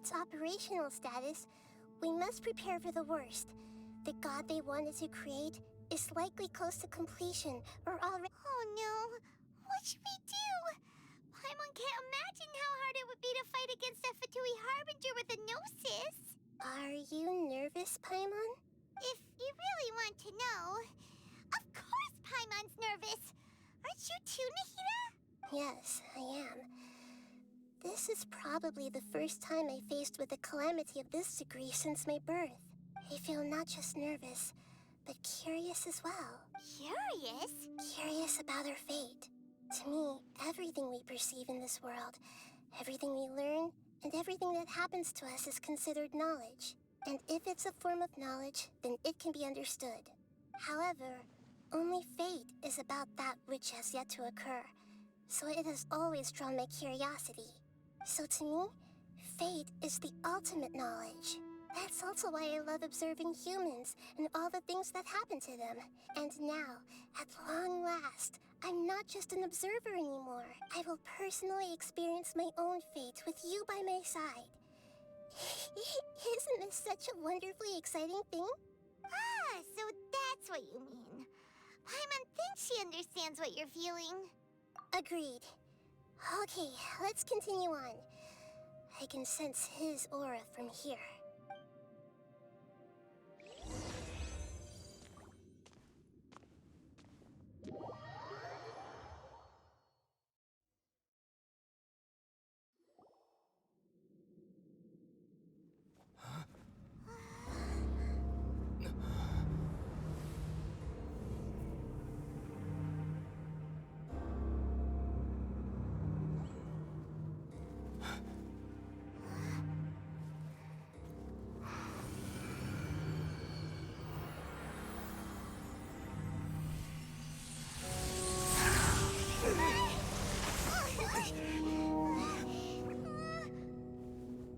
its operational status, we must prepare for the worst. The god they wanted to create is likely close to completion or already— Oh no! What should we do? Paimon can't imagine how hard it would be to fight against a Fatui Harbinger with a Gnosis! Are you nervous, Paimon? If you really want to know, of course Paimon's nervous! Aren't you too, Nahida? Yes, I am. This is probably the first time I faced with a calamity of this degree since my birth. I feel not just nervous, but curious as well. Curious? Curious about our fate. To me, everything we perceive in this world, everything we learn, and everything that happens to us is considered knowledge. And if it's a form of knowledge, then it can be understood. However, only fate is about that which has yet to occur, so it has always drawn my curiosity. So to me, fate is the ultimate knowledge. That's also why I love observing humans and all the things that happen to them. And now, at long last, I'm not just an observer anymore. I will personally experience my own fate with you by my side. Isn't this such a wonderfully exciting thing? Ah, so that's what you mean. Paimon thinks she understands what you're feeling. Agreed. Okay, let's continue on. I can sense his aura from here.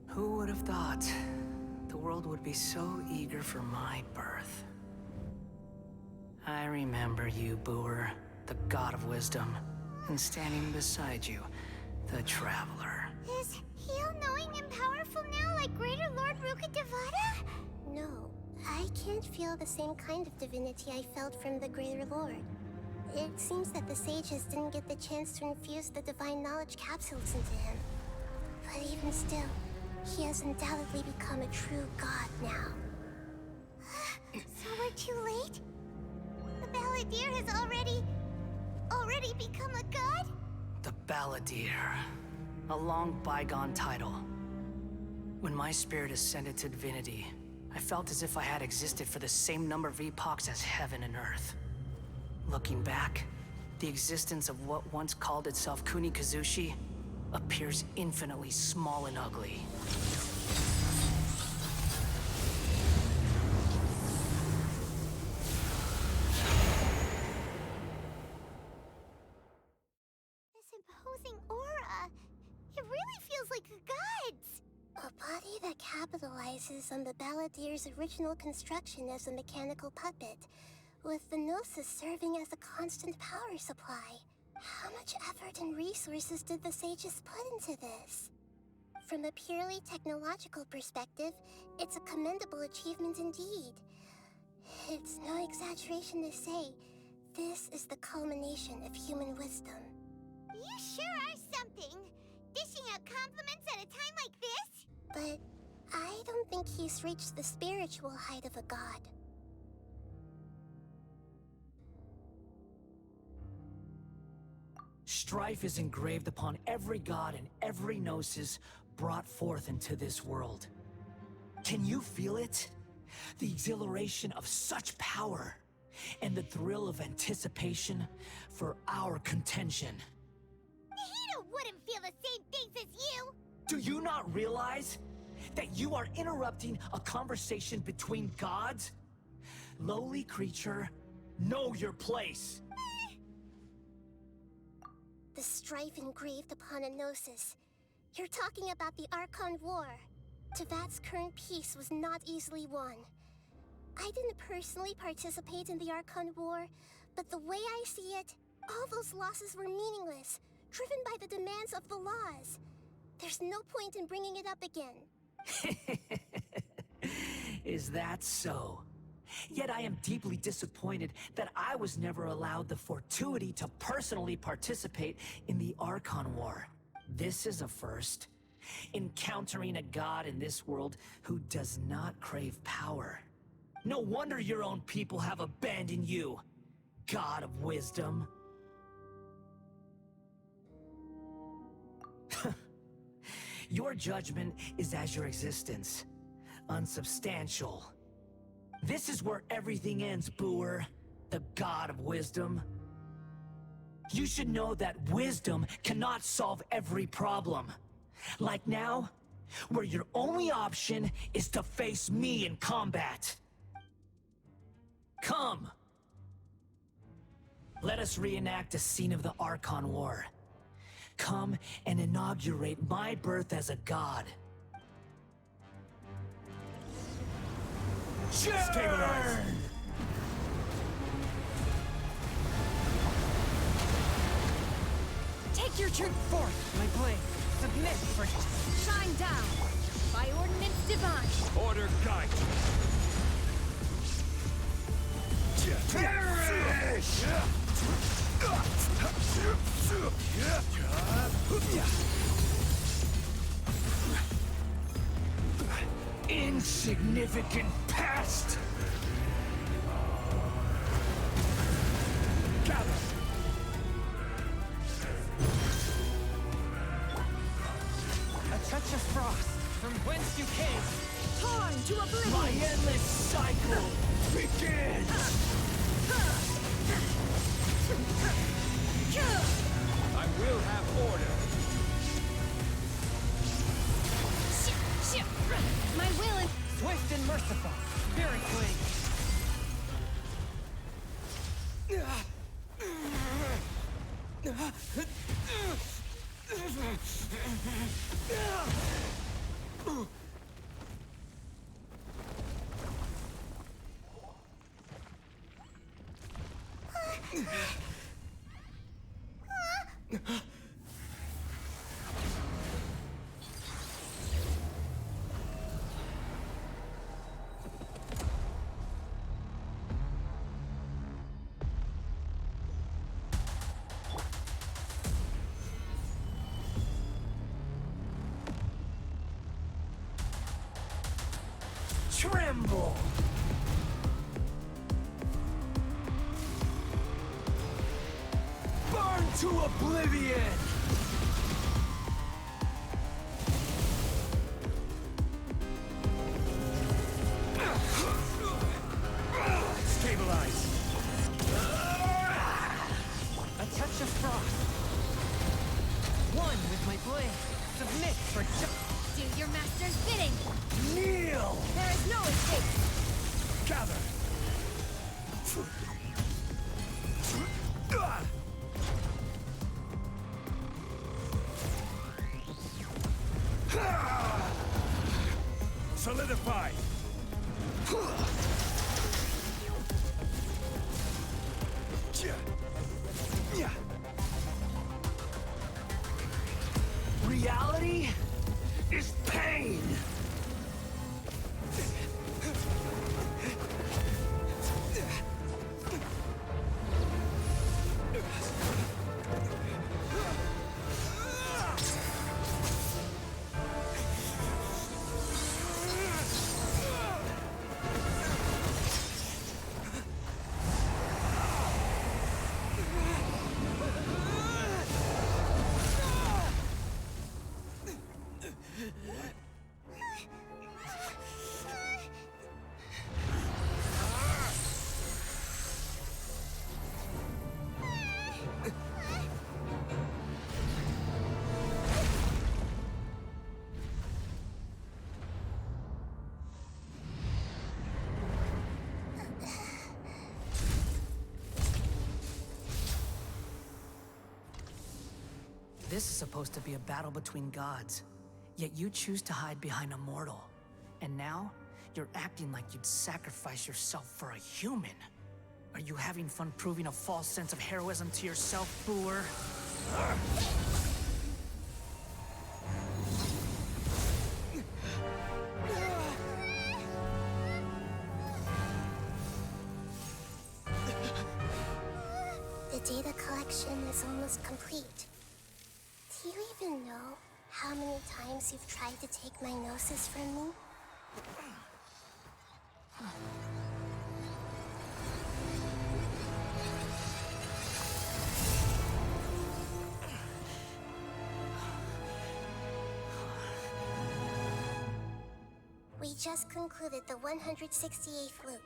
Who would have thought the world would be so eager for my birth? I remember you, Booer, the god of wisdom, and standing beside you, the traveler. Is he all-knowing and powerful now like Greater Lord Rukkhadevata? No, I can't feel the same kind of divinity I felt from the Greater Lord. It seems that the sages didn't get the chance to infuse the divine knowledge capsules into him. But even still, he has undoubtedly become a true god now. So we're too late? The Balladeer has already become a god? The Balladeer. A long bygone title. When my spirit ascended to divinity, I felt as if I had existed for the same number of epochs as heaven and earth. Looking back, the existence of what once called itself Kunikazushi appears infinitely small and ugly. This imposing aura, it really feels like a god's. A body that capitalizes on the Balladeer's original construction as a mechanical puppet, with the Gnosis serving as a constant power supply. How much effort and resources did the sages put into this? From a purely technological perspective, it's a commendable achievement indeed. It's no exaggeration to say, this is the culmination of human wisdom. You sure are something! Dishing out compliments at a time like this? But I don't think he's reached the spiritual height of a god. Strife is engraved upon every god and every gnosis brought forth into this world. Can you feel it? The exhilaration of such power, and the thrill of anticipation for our contention. Nahida wouldn't feel the same things as you! Do you not realize that you are interrupting a conversation between gods? Lowly creature, know your place. The strife engraved upon a Gnosis. You're talking about the Archon War. Tevat's current peace was not easily won. I didn't personally participate in the Archon War, but the way I see it, all those losses were meaningless, driven by the demands of the laws. There's no point in bringing it up again. Is that so? Yet I am deeply disappointed that I was never allowed the fortuity to personally participate in the Archon War. This is a first. Encountering a god in this world who does not crave power. No wonder your own people have abandoned you, God of Wisdom. Your judgment is as your existence, unsubstantial. This is where everything ends, Booer, the God of Wisdom. You should know that wisdom cannot solve every problem. Like now, where your only option is to face me in combat. Come! Let us reenact a scene of the Archon War. Come and inaugurate my birth as a god. Stabilize! Take your truth forth, my blade. Submit for shine down. By ordinance divine. Order guide. Perish! Insignificant pest! Gather! A touch of frost from whence you came. Torn to oblivion. My endless cycle begins! I will have order. My will is swift and merciful. Spirit Tremble! Burn to oblivion! Stabilize. a touch of frost. One with my blade. Submit for Do your master's bidding. Kneel! There is no escape. Gather. Solidify. Reality is pain! This is supposed to be a battle between gods, yet you choose to hide behind a mortal. And now, you're acting like you'd sacrifice yourself for a human. Are you having fun proving a false sense of heroism to yourself, Booer? data collection is almost complete. Do you even know how many times you've tried to take my gnosis from me? We just concluded the 168th loop.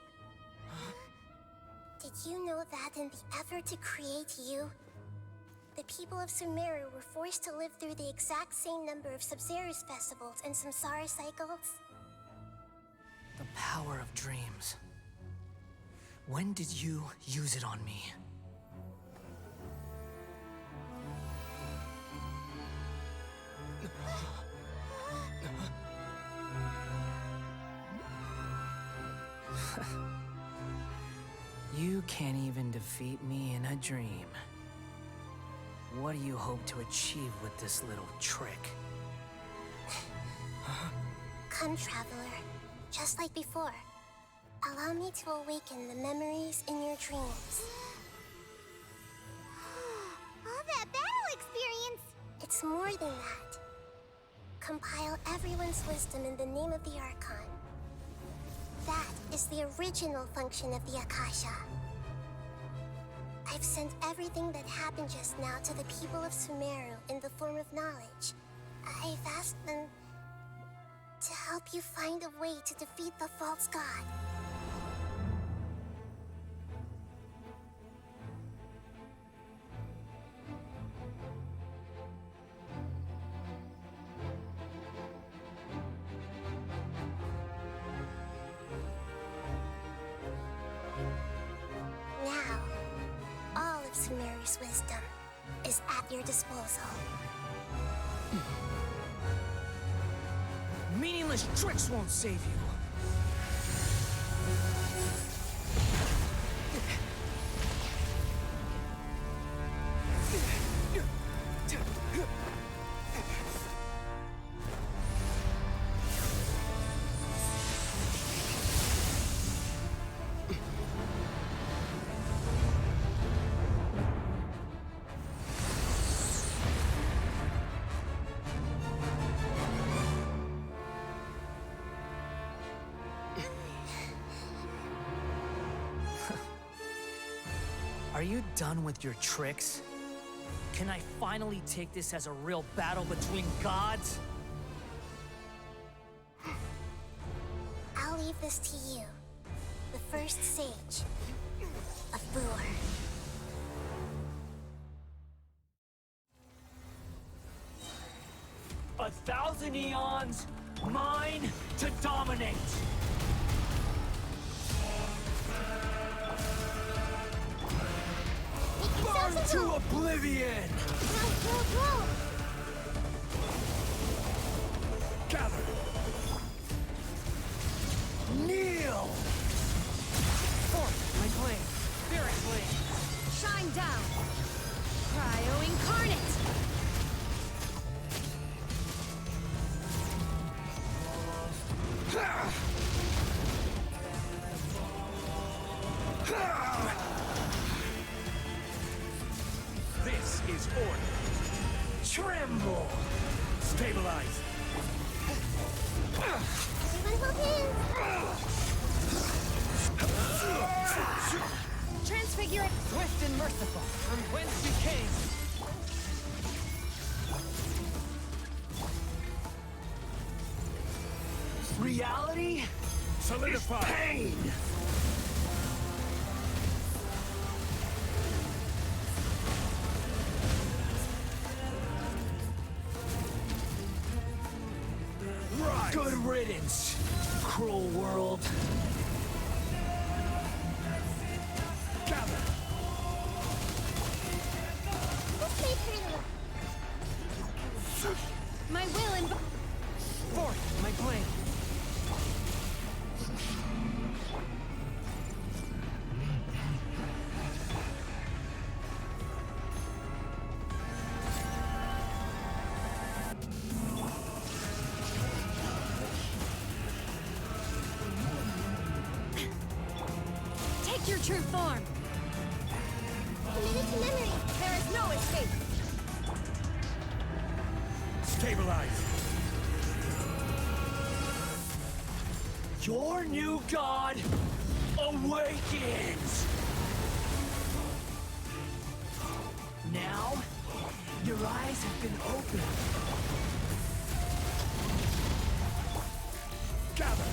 Did you know that in the effort to create you, the people of Sumeru were forced to live through the exact same number of Sub-Zerus festivals and Samsara cycles? The power of dreams. When did you use it on me? You can't even defeat me in a dream. What do you hope to achieve with this little trick? Come, Traveler. Just like before. Allow me to awaken the memories in your dreams. All that battle experience! It's more than that. Compile everyone's wisdom in the name of the Archon. That is the original function of the Akasha. I've sent everything that happened just now to the people of Sumeru in the form of knowledge. I've asked them to help you find a way to defeat the false god. Now, all of Sumeru's wisdom is at your disposal. Meaningless tricks won't save you. Are you done with your tricks? Can I finally take this as a real battle between gods? I'll leave this to you, the first sage of Boor. 1,000 eons, mine to dominate. Burn to oblivion! Go! Gather! Kneel! Forth, my blade. Spirit blade. Shine down. Cryo incarnate. This is order. Tremble! Stabilize. Everyone hold hands! Transfigure it. Swift and merciful. From whence you came. Reality Solidify. pain! Rise. Good riddance, cruel world. Gather. Who played through My will and forth, my blade. Take your true form. committed to memory. There is no escape. Stabilize. Your new god awakens! Now, your eyes have been opened. Gather.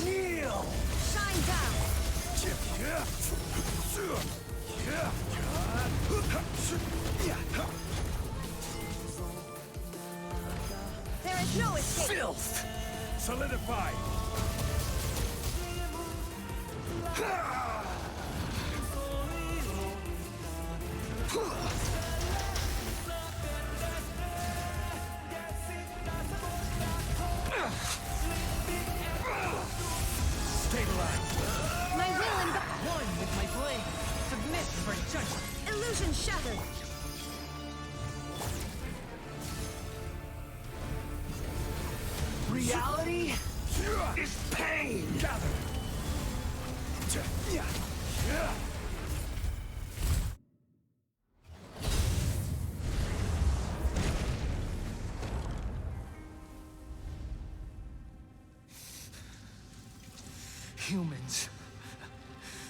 Kneel! Shine down. There is no escape. Filth! Solidify. Stabilize. My will and one with my blade. Submit for judgment. Illusion shattered. Reality is pain! Gather. Humans.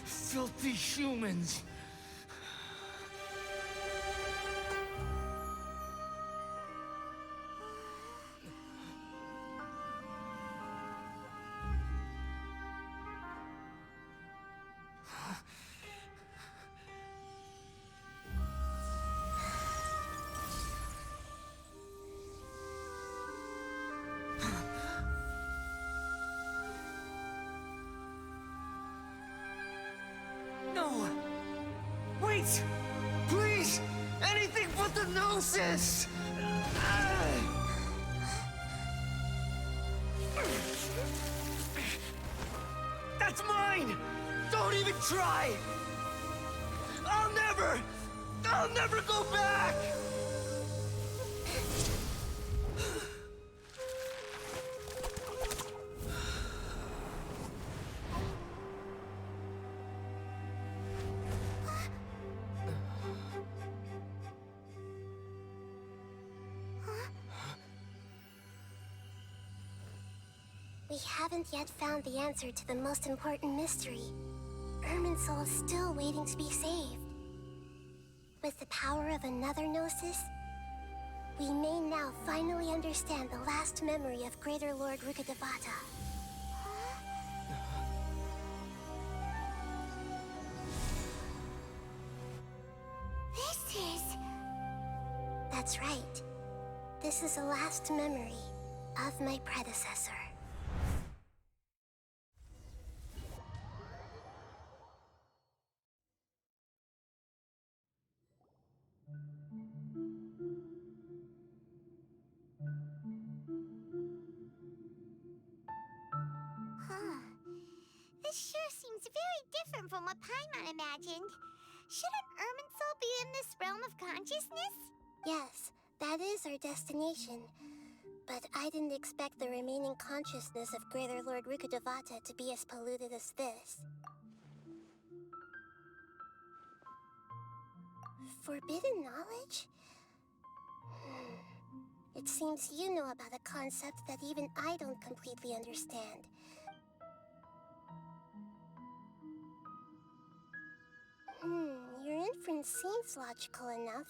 Filthy humans. No! Wait! Please! Anything but the Gnosis! That's mine! Don't even try! I'll never go back! We haven't yet found the answer to the most important mystery. Irminsul is still waiting to be saved. With the power of another Gnosis, we may now finally understand the last memory of Greater Lord Rukkhadevata. This is... That's right. This is the last memory of my predecessor. Huh. This sure seems very different from what Paimon imagined. Shouldn't Irminsul be in this realm of consciousness? Yes, that is our destination. But I didn't expect the remaining consciousness of Greater Lord Rukkhadevata to be as polluted as this. Forbidden knowledge? It seems you know about a concept that even I don't completely understand. Your inference seems logical enough.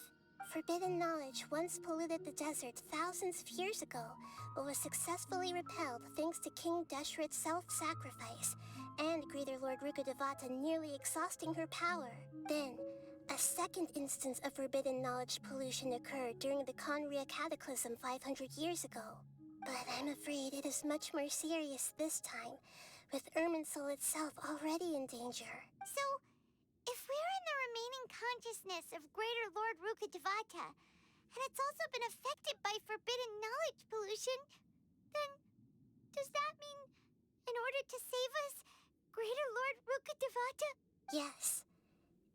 Forbidden knowledge once polluted the desert thousands of years ago, but was successfully repelled thanks to King Deshret's self-sacrifice, and Greater Lord Rukkhadevata nearly exhausting her power. Then, a second instance of forbidden knowledge pollution occurred during the Conria Cataclysm 500 years ago. But I'm afraid it is much more serious this time, with Irminsul itself already in danger. So, if we're in the remaining consciousness of Greater Lord Rukkhadevata, and it's also been affected by forbidden knowledge pollution, then does that mean, in order to save us, Greater Lord Rukkhadevata? Yes.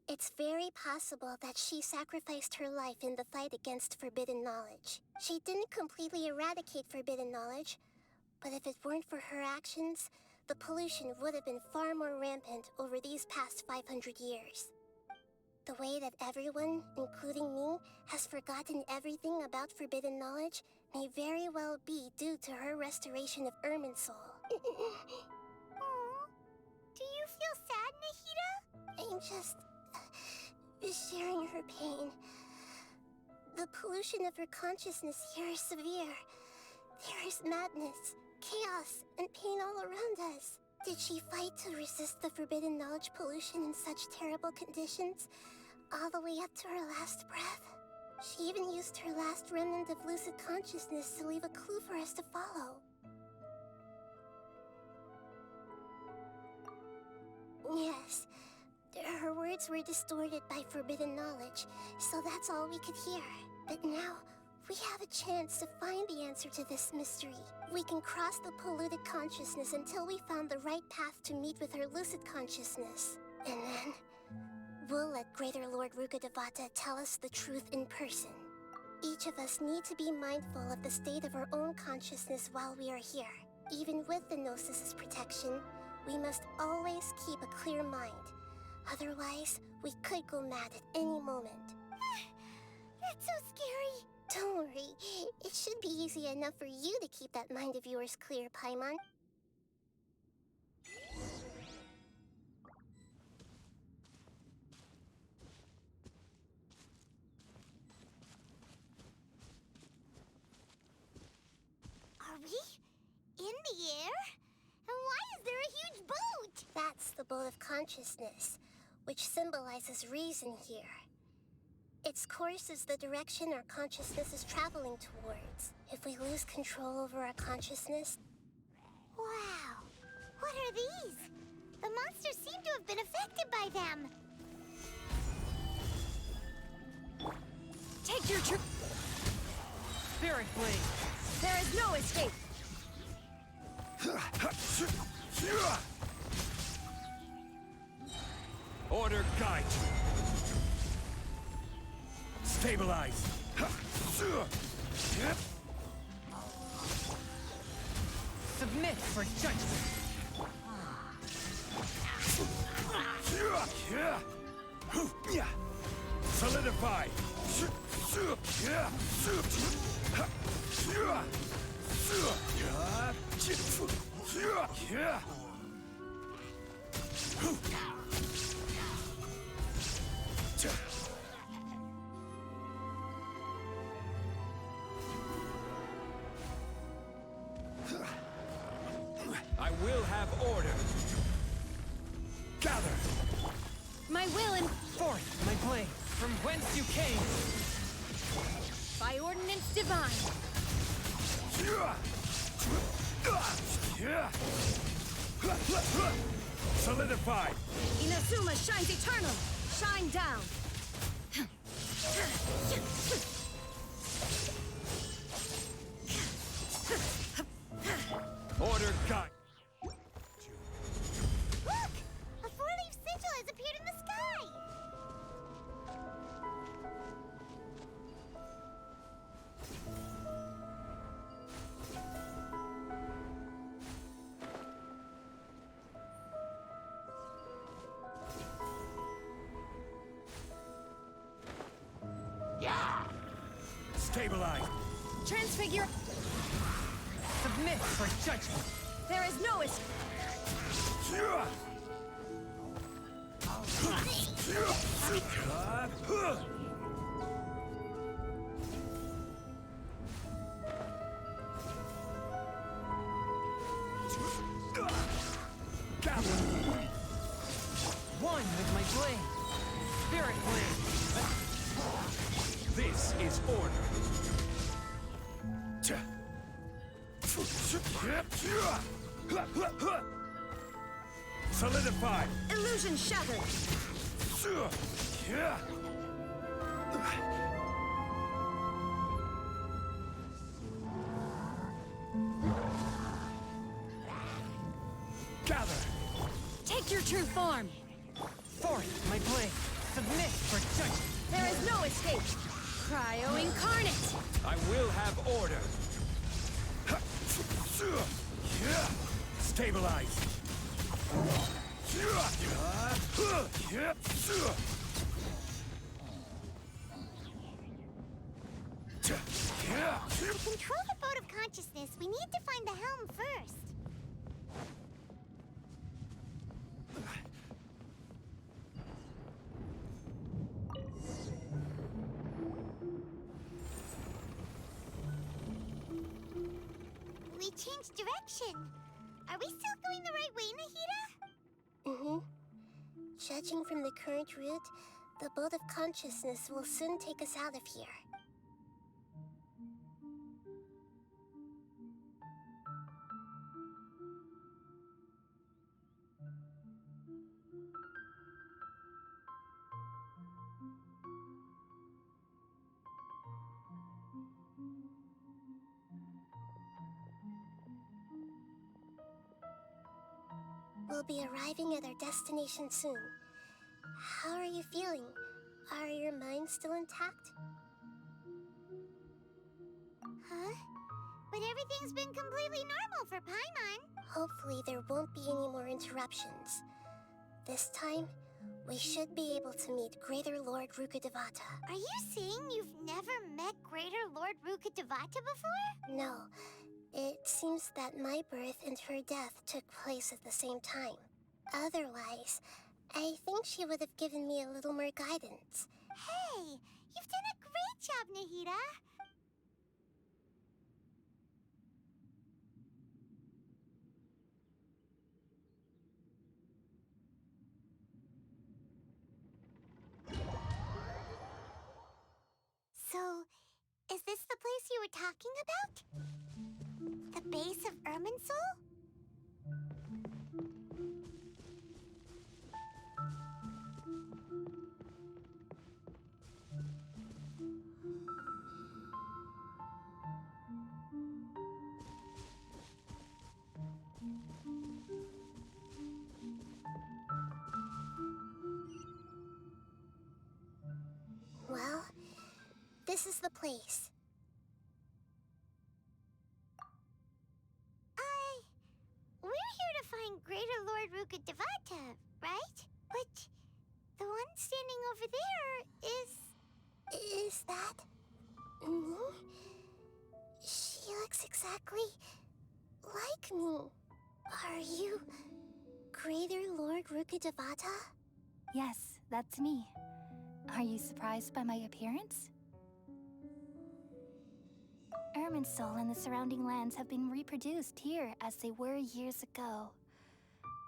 It's very possible that she sacrificed her life in the fight against forbidden knowledge. She didn't completely eradicate forbidden knowledge, but if it weren't for her actions, the pollution would have been far more rampant over these past 500 years. The way that everyone, including me, has forgotten everything about forbidden knowledge may very well be due to her restoration of Irminsul. Aw. Do you feel sad, Nahida? I'm just sharing her pain. The pollution of her consciousness here is severe. There is madness, chaos, and pain all around us. Did she fight to resist the forbidden knowledge pollution in such terrible conditions, all the way up to her last breath? She even used her last remnant of lucid consciousness to leave a clue for us to follow. Yes, her words were distorted by forbidden knowledge, so that's all we could hear. But now, we have a chance to find the answer to this mystery. We can cross the polluted consciousness until we found the right path to meet with her lucid consciousness. And then, we'll let Greater Lord Rukkhadevata tell us the truth in person. Each of us need to be mindful of the state of our own consciousness while we are here. Even with the Gnosis' protection, we must always keep a clear mind. Otherwise, we could go mad at any moment. That's so scary. Don't worry, it should be easy enough for you to keep that mind of yours clear, Paimon. Are we in the air? And why is there a huge boat? That's the boat of consciousness, which symbolizes reason here. Its course is the direction our consciousness is traveling towards. If we lose control over our consciousness... Wow. What are these? The monsters seem to have been affected by them. Take your trip. Spirit Blade. There is no escape. Order guide. Stabilize. Submit for judgment. Solidify. I will have order. Gather. My will and forth, my blade, from whence you came. By ordinance divine. Solidify. Inazuma shines eternal. Shine down. Order guide. Look! A four-leaf sigil has appeared in the sky! Stabilize. Transfigure. Submit for judgment. There is no escape. One with my blade. Spirit blade. This is order. Solidify. Illusion shattered. Gather. Take your true form. Forth, my blade. Submit for judgment. There is no escape. Cryo incarnate. I will have order. Stabilize. To control the boat of consciousness, we need to find the helm first. We changed direction. Are we still going the right way, Nahida? Mm-hmm. Judging from the current route, the boat of consciousness will soon take us out of here. We'll be arriving at our destination soon. How are you feeling? Are your minds still intact? Huh? But everything's been completely normal for Paimon. Hopefully there won't be any more interruptions. This time, we should be able to meet Greater Lord Rukkhadevata. Are you saying you've never met Greater Lord Rukkhadevata before? No, it seems that my birth and her death took place at the same time. Otherwise, I think she would have given me a little more guidance. Hey, you've done a great job, Nahida. So, is this the place you were talking about? The base of Irminsul? Well, this is the place. We're here to find Greater Lord Rukkhadevata, right? But the one standing over there is... Is that me? She looks exactly like me. Are you Greater Lord Rukkhadevata? Yes, that's me. Are you surprised by my appearance? Irminsul and the surrounding lands have been reproduced here as they were years ago.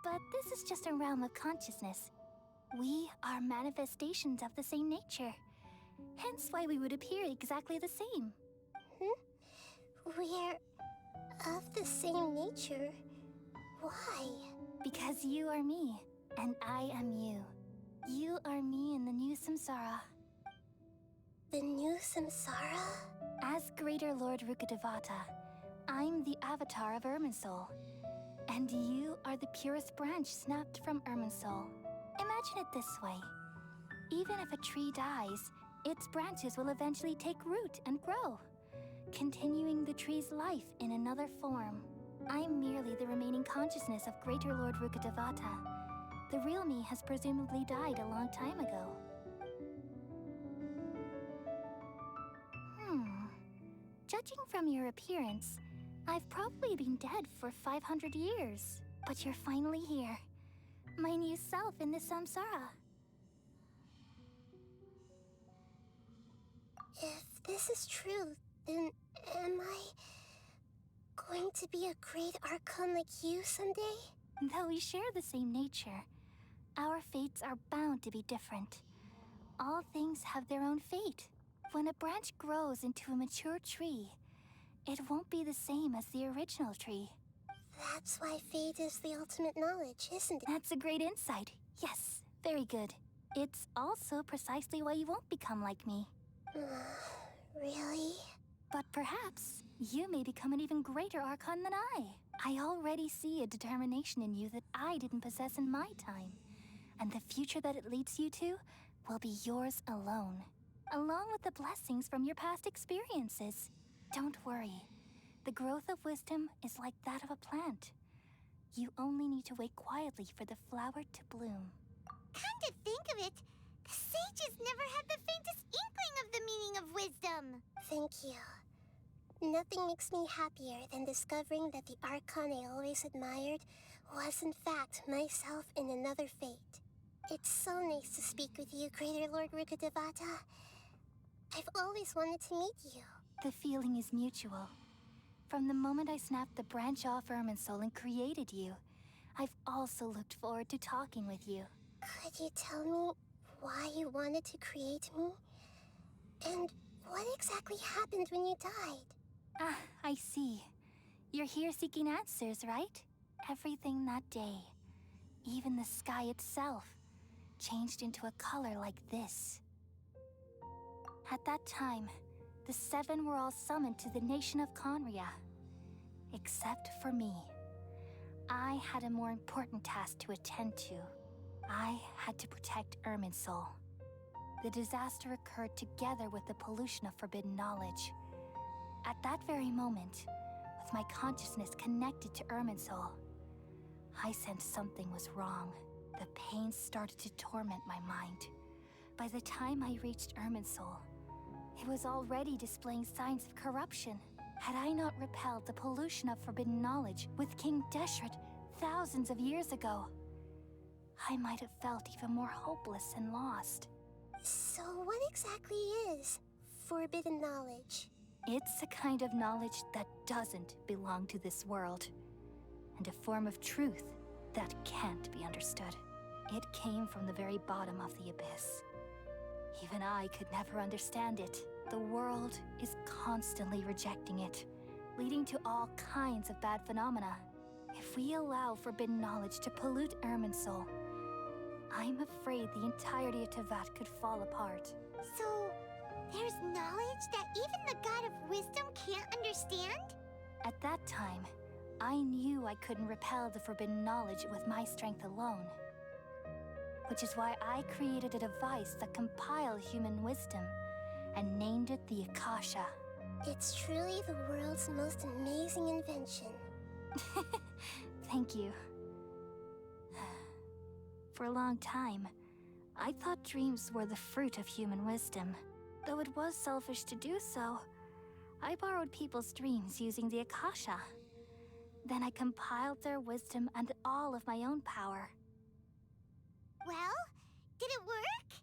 But this is just a realm of consciousness. We are manifestations of the same nature. Hence why we would appear exactly the same. We're of the same nature. Why? Because you are me, and I am you. You are me in the new samsara. The new samsara? As Greater Lord Rukkhadevata, I'm the avatar of Irminsul. And you are the purest branch snapped from Irminsul. Imagine it this way. Even if a tree dies, its branches will eventually take root and grow, continuing the tree's life in another form. I'm merely the remaining consciousness of Greater Lord Rukkhadevata. The real me has presumably died a long time ago. Judging from your appearance, I've probably been dead for 500 years. But you're finally here. My new self in the samsara. If this is true, then am I going to be a great Archon like you someday? Though we share the same nature, our fates are bound to be different. All things have their own fate. When a branch grows into a mature tree, it won't be the same as the original tree. That's why fate is the ultimate knowledge, isn't it? That's a great insight. Yes, very good. It's also precisely why you won't become like me. Really? But perhaps you may become an even greater Archon than I. I already see a determination in you that I didn't possess in my time. And the future that it leads you to will be yours alone, along with the blessings from your past experiences. Don't worry. The growth of wisdom is like that of a plant. You only need to wait quietly for the flower to bloom. Come to think of it, the sages never had the faintest inkling of the meaning of wisdom. Thank you. Nothing makes me happier than discovering that the Archon I always admired was in fact myself in another fate. It's so nice to speak with you, Greater Lord Rukkhadevata. I've always wanted to meet you. The feeling is mutual. From the moment I snapped the branch off Irminsul and created you, I've also looked forward to talking with you. Could you tell me why you wanted to create me? And what exactly happened when you died? Ah, I see. You're here seeking answers, right? Everything that day, even the sky itself, changed into a color like this. At that time, the seven were all summoned to the nation of Conria. Except for me. I had a more important task to attend to. I had to protect Irminsul. The disaster occurred together with the pollution of forbidden knowledge. At that very moment, with my consciousness connected to Irminsul, I sensed something was wrong. The pain started to torment my mind. By the time I reached Irminsul, it was already displaying signs of corruption. Had I not repelled the pollution of forbidden knowledge with King Deshret thousands of years ago, I might have felt even more hopeless and lost. So what exactly is forbidden knowledge? It's a kind of knowledge that doesn't belong to this world, and a form of truth that can't be understood. It came from the very bottom of the abyss. Even I could never understand it. The world is constantly rejecting it, leading to all kinds of bad phenomena. If we allow forbidden knowledge to pollute Irminsul, I'm afraid the entirety of Teyvat could fall apart. So, there's knowledge that even the God of wisdom can't understand? At that time, I knew I couldn't repel the forbidden knowledge with my strength alone. Which is why I created a device that compiled human wisdom and named it the Akasha. It's truly the world's most amazing invention. Thank you. For a long time, I thought dreams were the fruit of human wisdom. Though it was selfish to do so, I borrowed people's dreams using the Akasha. Then I compiled their wisdom and all of my own power. Well, did it work?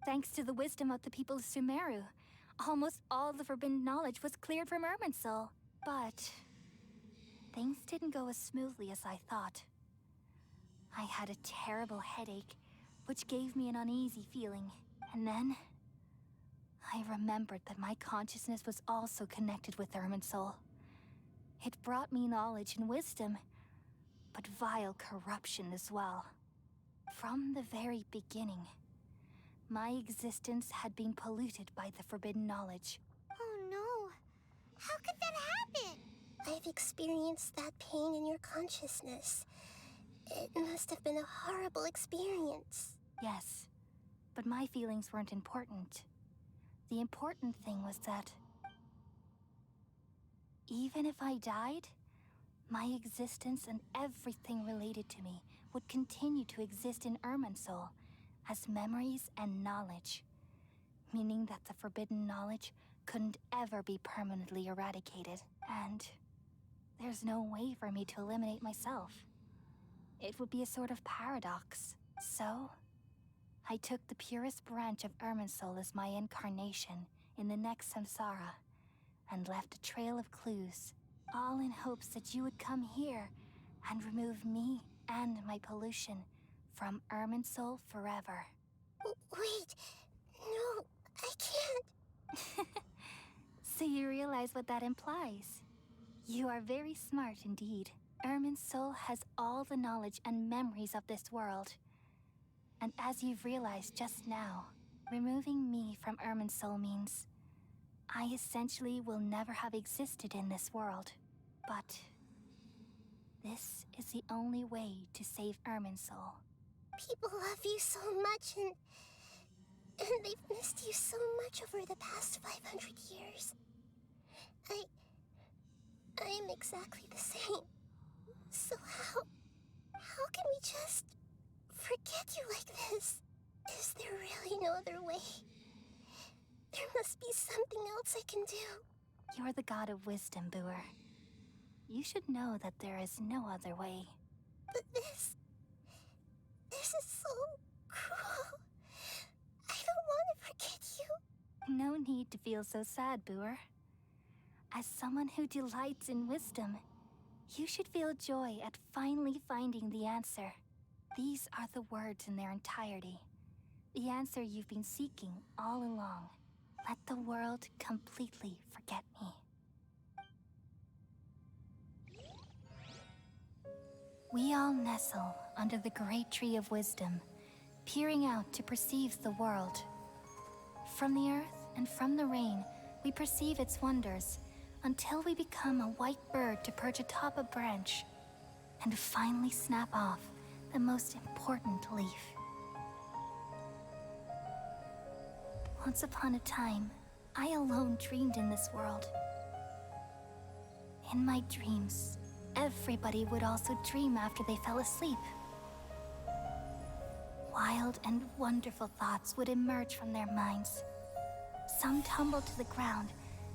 Thanks to the wisdom of the people of Sumeru, almost all the forbidden knowledge was cleared from Irminsul. But things didn't go as smoothly as I thought. I had a terrible headache, which gave me an uneasy feeling. And then I remembered that my consciousness was also connected with Irminsul. It brought me knowledge and wisdom, but vile corruption as well. From the very beginning, my existence had been polluted by the forbidden knowledge. Oh no. How could that happen? I've experienced that pain in your consciousness. It must have been a horrible experience. Yes, but my feelings weren't important. The important thing was that even if I died, my existence and everything related to me would continue to exist in Irminsul as memories and knowledge, meaning that the forbidden knowledge couldn't ever be permanently eradicated, and there's no way for me to eliminate myself. It would be a sort of paradox. So, I took the purest branch of Irminsul as my incarnation in the next samsara, and left a trail of clues, all in hopes that you would come here and remove me and my pollution from Irminsul forever. Wait, no, I can't. So you realize what that implies. You are very smart indeed. Irminsul has all the knowledge and memories of this world. And as you've realized just now, removing me from Irminsul means I essentially will never have existed in this world. But this is the only way to save Irminsul. People love you so much, and they've missed you so much over the past 500 years. I am exactly the same. So just forget you like this? Is there really no other way? There must be something else I can do. You're the god of wisdom, Booer. You should know that there is no other way. But this is so cruel. I don't want to forget you. No need to feel so sad, Booer. As someone who delights in wisdom, you should feel joy at finally finding the answer. These are the words in their entirety. The answer you've been seeking all along. Let the world completely forget me. We all nestle under the great tree of wisdom, peering out to perceive the world. From the earth and from the rain, we perceive its wonders, until we become a white bird to perch atop a branch, and finally snap off the most important leaf. Once upon a time, I alone dreamed in this world. In my dreams, everybody would also dream after they fell asleep. Wild and wonderful thoughts would emerge from their minds. Some tumbled to the ground,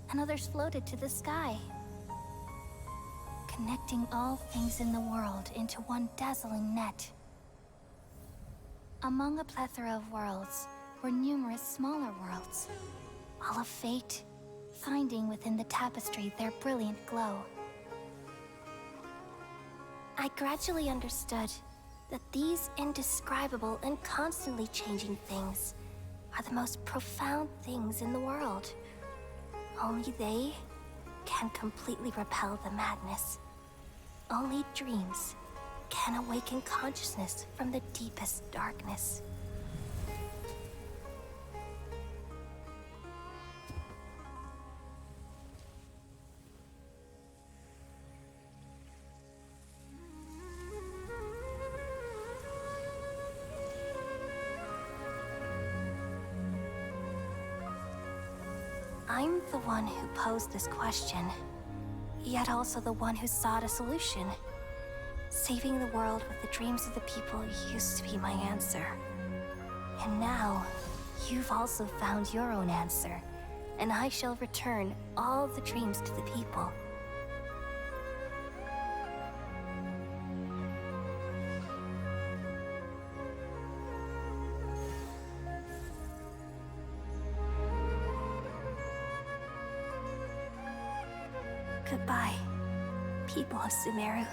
and others floated to the sky, connecting all things in the world into one dazzling net. Among a plethora of worlds were numerous smaller worlds, all of fate, finding within the tapestry their brilliant glow. I gradually understood that these indescribable and constantly changing things are the most profound things in the world. Only they can completely repel the madness. Only dreams can awaken consciousness from the deepest darkness. I'm the one who posed this question, yet also the one who sought a solution. Saving the world with the dreams of the people used to be my answer. And now, you've also found your own answer, and I shall return all the dreams to the people. Goodbye, people of Sumeru.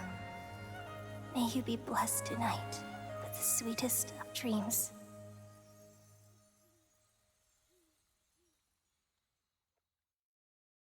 May you be blessed tonight with the sweetest of dreams.